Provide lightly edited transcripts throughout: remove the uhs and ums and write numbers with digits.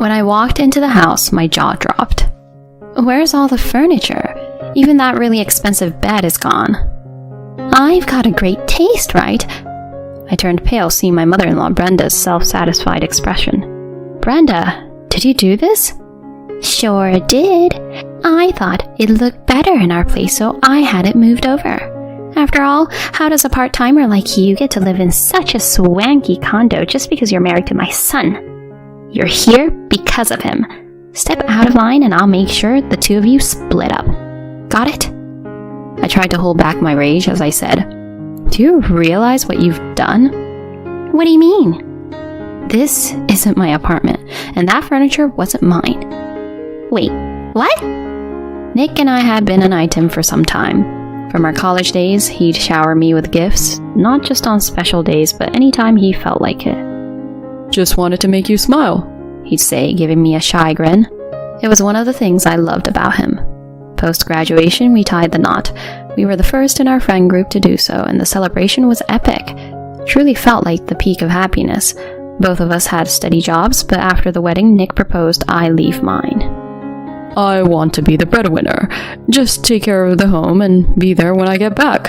When I walked into the house, my jaw dropped. Where's all the furniture? Even that really expensive bed is gone. I've got a great taste, right? I turned pale seeing my mother-in-law Brenda's self-satisfied expression. Brenda, did you do this? Sure did. I thought it'd look better in our place, so I had it moved over. After all, how does a part-timer like you get to live in such a swanky condo just because you're married to my son? You're here because of him. Step out of line and I'll make sure the two of you split up. Got it? I tried to hold back my rage as I said, Do you realize what you've done? What do you mean? This isn't my apartment, and that furniture wasn't mine. Wait, what? Nick and I had been an item for some time. From our college days, he'd shower me with gifts, not just on special days, but anytime he felt like it. Just wanted to make you smile, he'd say, giving me a shy grin. It was one of the things I loved about him. Post-graduation, we tied the knot. We were the first in our friend group to do so, and the celebration was epic. It truly felt like the peak of happiness. Both of us had steady jobs, but after the wedding, Nick proposed I leave mine. I want to be the breadwinner. Just take care of the home and be there when I get back.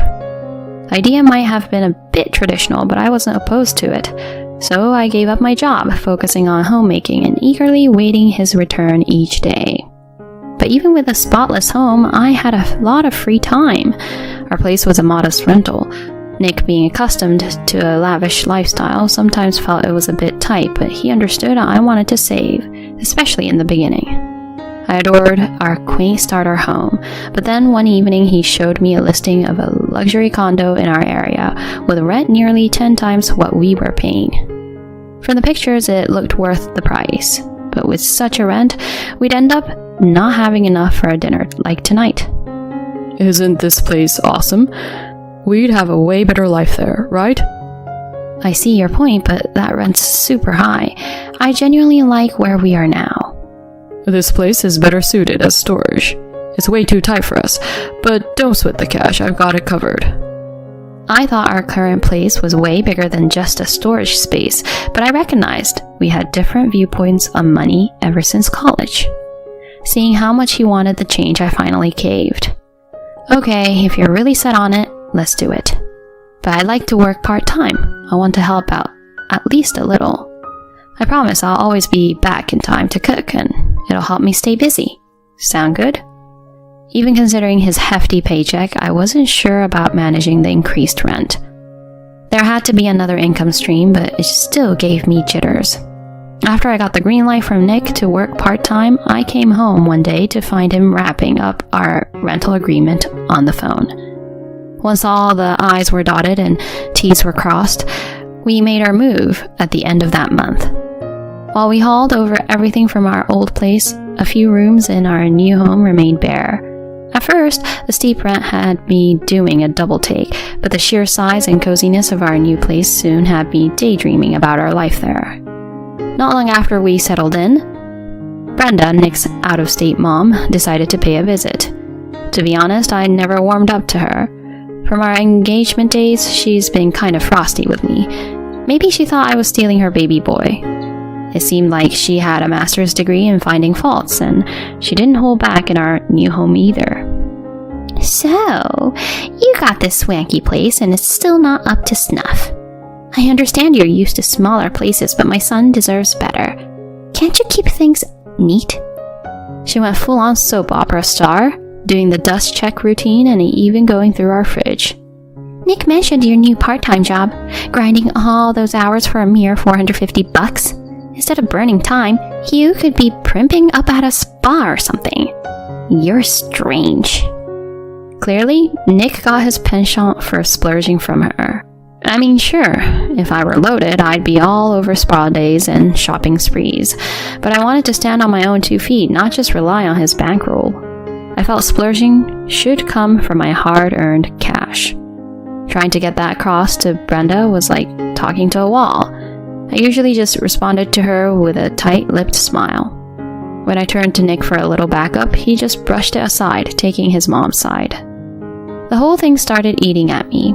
The idea might have been a bit traditional, but I wasn't opposed to it. So I gave up my job, focusing on homemaking and eagerly waiting his return each day. But even with a spotless home, I had a lot of free time. Our place was a modest rental. Nick, being accustomed to a lavish lifestyle, sometimes felt it was a bit tight, but he understood I wanted to save, especially in the beginning. I adored our quaint starter home, but then one evening he showed me a listing of a luxury condo in our area, with rent nearly 10 times what we were paying. From the pictures, it looked worth the price, but with such a rent, we'd end up not having enough for a dinner like tonight. Isn't this place awesome? We'd have a way better life there, right? I see your point, but that rent's super high. I genuinely like where we are now. This place is better suited as storage. It's way too tight for us, but don't sweat the cash, I've got it covered. I thought our current place was way bigger than just a storage space, but I recognized we had different viewpoints on money ever since college. Seeing how much he wanted the change, I finally caved. Okay, if you're really set on it, let's do it. But I'd like to work part-time. I want to help out, at least a little. I promise I'll always be back in time to cook, and it'll help me stay busy. Sound good? Even considering his hefty paycheck, I wasn't sure about managing the increased rent. There had to be another income stream, but it still gave me jitters. After I got the green light from Nick to work part-time, I came home one day to find him wrapping up our rental agreement on the phone. Once all the I's were dotted and T's were crossed, we made our move at the end of that month. While we hauled over everything from our old place, a few rooms in our new home remained bare. At first, the steep rent had me doing a double take, but the sheer size and coziness of our new place soon had me daydreaming about our life there. Not long after we settled in, Brenda, Nick's out-of-state mom, decided to pay a visit. To be honest, I never warmed up to her. From our engagement days, she's been kind of frosty with me. Maybe she thought I was stealing her baby boy. It seemed like she had a master's degree in finding faults, and she didn't hold back in our new home either. So, you got this swanky place and it's still not up to snuff. I understand you're used to smaller places, but my son deserves better. Can't you keep things neat? She went full-on soap opera star, doing the dust check routine and even going through our fridge. Nick mentioned your new part-time job, grinding all those hours for a mere $450. Instead of burning time, you could be primping up at a spa or something. You're strange. Clearly, Nick got his penchant for splurging from her. I mean, sure, if I were loaded, I'd be all over spa days and shopping sprees. But I wanted to stand on my own 2 feet, not just rely on his bankroll. I felt splurging should come from my hard-earned cash. Trying to get that across to Brenda was like talking to a wall. I usually just responded to her with a tight-lipped smile. When I turned to Nick for a little backup, he just brushed it aside, taking his mom's side. The whole thing started eating at me.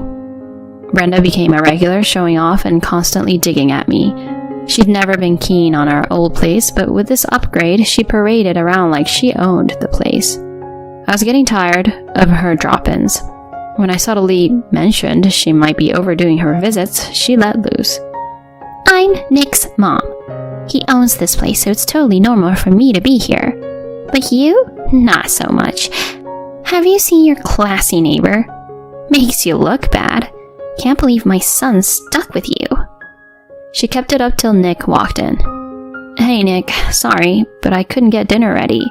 Brenda became a regular, showing off and constantly digging at me. She'd never been keen on our old place, but with this upgrade, she paraded around like she owned the place. I was getting tired of her drop-ins. When I subtly mentioned she might be overdoing her visits, she let loose. I'm Nick's mom. He owns this place, so it's totally normal for me to be here. But you? Not so much. Have you seen your classy neighbor? Makes you look bad. Can't believe my son's stuck with you. She kept it up till Nick walked in. Hey Nick, sorry, but I couldn't get dinner ready.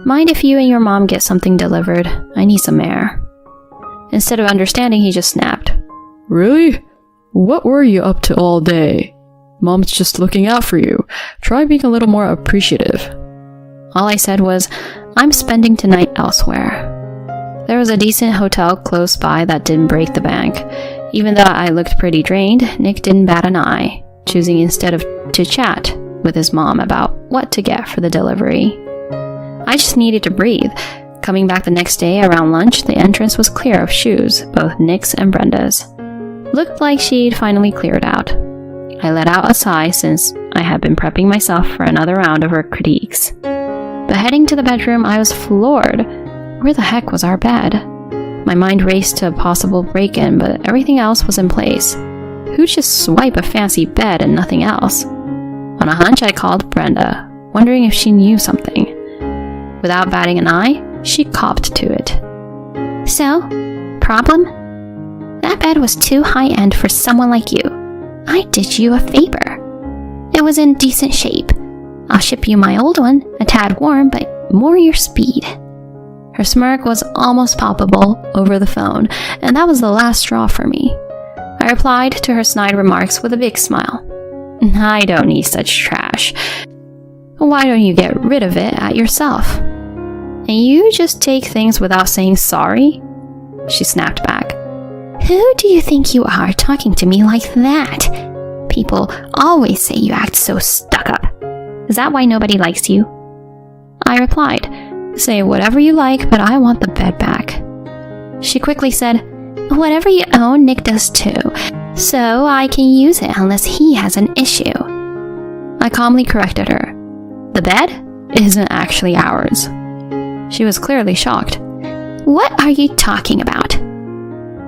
Mind if you and your mom get something delivered? I need some air. Instead of understanding, he just snapped. Really? What were you up to all day? Mom's just looking out for you. Try being a little more appreciative. All I said was, I'm spending tonight elsewhere. There was a decent hotel close by that didn't break the bank. Even though I looked pretty drained, Nick didn't bat an eye, choosing instead to chat with his mom about what to get for the delivery. I just needed to breathe. Coming back the next day around lunch, the entrance was clear of shoes, both Nick's and Brenda's. Looked like she'd finally cleared out. I let out a sigh since I had been prepping myself for another round of her critiques. But heading to the bedroom, I was floored. Where the heck was our bed? My mind raced to a possible break-in, but everything else was in place. Who'd just swipe a fancy bed and nothing else? On a hunch, I called Brenda, wondering if she knew something. Without batting an eye, she copped to it. So, problem? That bed was too high-end for someone like you. I did you a favor. It was in decent shape. I'll ship you my old one, a tad worn, but more your speed. Her smirk was almost palpable over the phone, and that was the last straw for me. I replied to her snide remarks with a big smile. I don't need such trash. Why don't you get rid of it at yourself? And you just take things without saying sorry? She snapped back. Who do you think you are talking to me like that? People always say you act so stuck up. Is that why nobody likes you? I replied, say whatever you like, but I want the bed back. She quickly said, whatever you own, Nick does too, so I can use it unless he has an issue. I calmly corrected her. The bed isn't actually ours. She was clearly shocked. What are you talking about?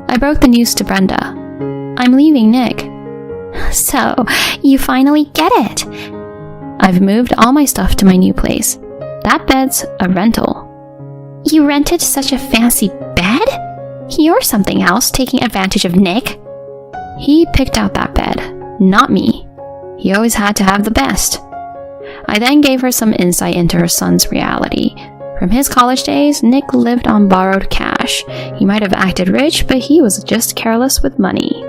I broke the news to Brenda. I'm leaving Nick. So, you finally get it. I've moved all my stuff to my new place. That bed's a rental. You rented such a fancy bed? You're something else, taking advantage of Nick. He picked out that bed, not me. He always had to have the best. I then gave her some insight into her son's reality. From his college days, Nick lived on borrowed cash. He might have acted rich, but he was just careless with money.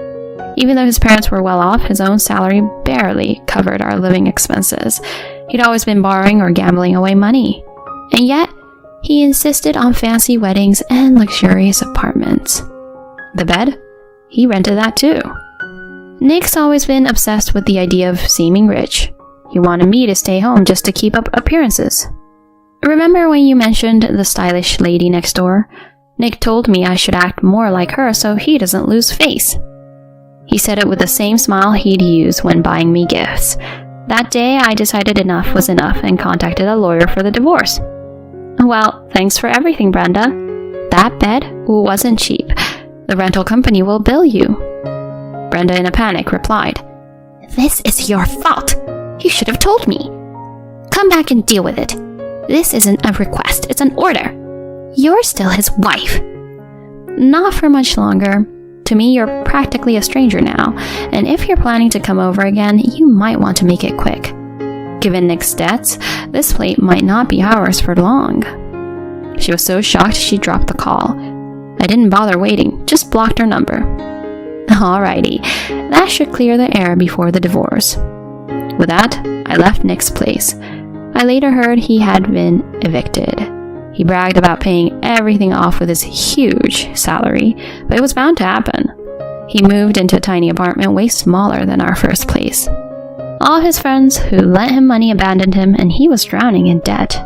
Even though his parents were well off, his own salary barely covered our living expenses. He'd always been borrowing or gambling away money. And yet, he insisted on fancy weddings and luxurious apartments. The bed? He rented that too. Nick's always been obsessed with the idea of seeming rich. He wanted me to stay home just to keep up appearances. Remember when you mentioned the stylish lady next door? Nick told me I should act more like her so he doesn't lose face. He said it with the same smile he'd use when buying me gifts. That day, I decided enough was enough and contacted a lawyer for the divorce. Well, thanks for everything, Brenda. That bed wasn't cheap. The rental company will bill you. Brenda, in a panic, replied, This is your fault. You should have told me. Come back and deal with it. This isn't a request, it's an order. You're still his wife. Not for much longer. To me, you're practically a stranger now, and if you're planning to come over again, you might want to make it quick. Given Nick's debts, this plate might not be ours for long. She was so shocked she dropped the call. I didn't bother waiting, just blocked her number. Alrighty, that should clear the air before the divorce. With that, I left Nick's place. I later heard he had been evicted. He bragged about paying everything off with his huge salary, but it was bound to happen. He moved into a tiny apartment way smaller than our first place. All his friends who lent him money abandoned him, and he was drowning in debt.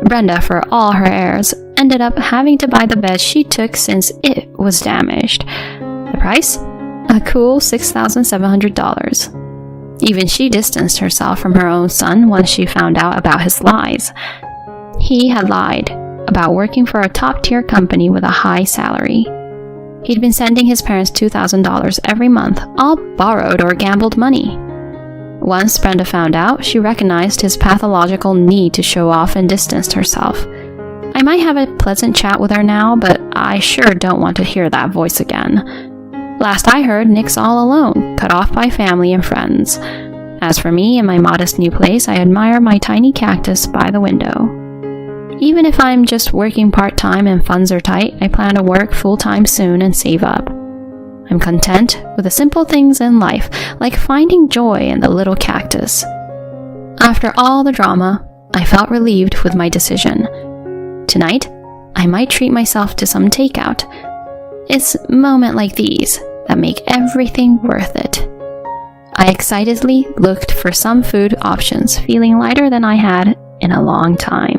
Brenda, for all her airs, ended up having to buy the bed she took since it was damaged. The price? A cool $6,700. Even she distanced herself from her own son once she found out about his lies. He had lied about working for a top-tier company with a high salary. He'd been sending his parents $2,000 every month, all borrowed or gambled money. Once Brenda found out, she recognized his pathological need to show off and distanced herself. I might have a pleasant chat with her now, but I sure don't want to hear that voice again. Last I heard, Nick's all alone, cut off by family and friends. As for me and my modest new place, I admire my tiny cactus by the window. Even if I'm just working part-time and funds are tight, I plan to work full-time soon and save up. I'm content with the simple things in life, like finding joy in the little cactus. After all the drama, I felt relieved with my decision. Tonight, I might treat myself to some takeout. It's moments like these that make everything worth it. I excitedly looked for some food options, feeling lighter than I had in a long time.